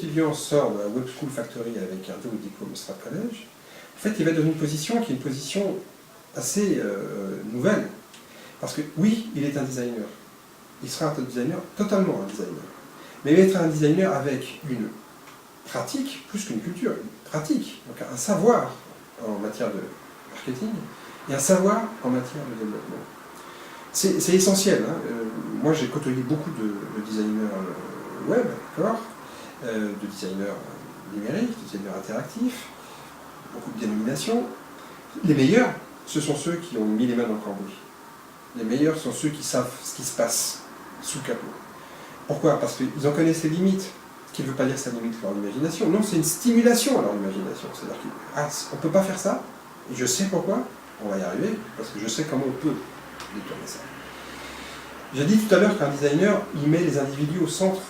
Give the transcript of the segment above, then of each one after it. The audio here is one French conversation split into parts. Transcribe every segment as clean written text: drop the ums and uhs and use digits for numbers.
étudiant sort de la Web School Factory avec un double diplôme Strat College, en fait, il va être dans une position qui est une position assez nouvelle. Parce que oui, il est un designer. Il sera un designer, totalement un designer. Mais il va être un designer avec une pratique, plus qu'une culture, une pratique, donc un savoir en matière de marketing et un savoir en matière de développement. C'est essentiel. Hein. Moi, j'ai côtoyé beaucoup de designers web, d'accord, de designers numériques, de designers interactifs, beaucoup de dénominations. Les meilleurs, ce sont ceux qui ont mis les mains dans le cambouis. Les meilleurs sont ceux qui savent ce qui se passe sous le capot. Pourquoi? Parce qu'ils en connaissent les limites. Ce qui ne veut pas dire que ça limite leur imagination. Non, c'est une stimulation à leur imagination. C'est-à-dire qu'on ne peut pas faire ça, et je sais pourquoi, on va y arriver, parce que je sais comment on peut détourner ça. J'ai dit tout à l'heure qu'un designer, il met les individus au centre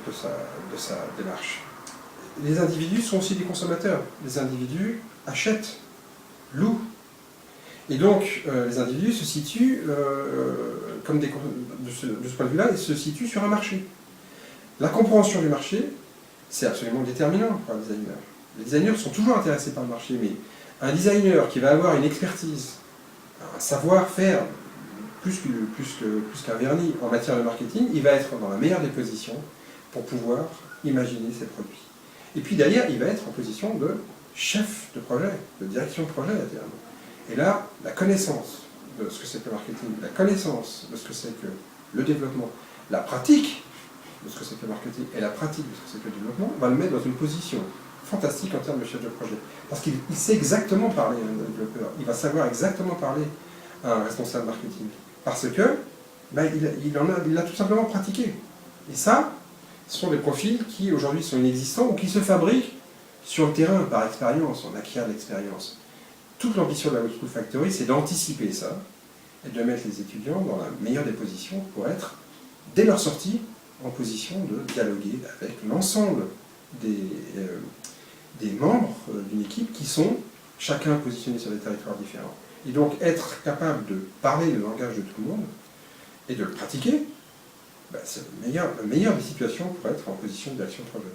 de sa démarche. Les individus sont aussi des consommateurs. Les individus achètent, louent. Et donc, les individus se situent, comme de ce point de vue-là, ils se situent sur un marché. La compréhension du marché, c'est absolument déterminant pour un designer. Les designers sont toujours intéressés par le marché, mais un designer qui va avoir une expertise, un savoir-faire, plus qu'un vernis en matière de marketing, il va être dans la meilleure des positions pour pouvoir imaginer ses produits. Et puis derrière, il va être en position de chef de projet, de direction de projet, évidemment. Et là, la connaissance de ce que c'est que le marketing, la connaissance de ce que c'est que le développement, la pratique de ce que c'est que le marketing et la pratique de ce que c'est que le développement, va le mettre dans une position fantastique en termes de chef de projet. Parce qu'il sait exactement parler à un développeur, il va savoir exactement parler à un responsable marketing. Parce que il l'a tout simplement pratiqué. Et ça, ce sont des profils qui aujourd'hui sont inexistants ou qui se fabriquent sur le terrain par expérience, on acquiert l'expérience. Toute l'ambition de la Web School Factory, c'est d'anticiper ça et de mettre les étudiants dans la meilleure des positions pour être, dès leur sortie, en position de dialoguer avec l'ensemble des membres d'une équipe qui sont chacun positionnés sur des territoires différents. Et donc être capable de parler le langage de tout le monde et de le pratiquer, c'est la meilleure des situations pour être en position d'action de projet.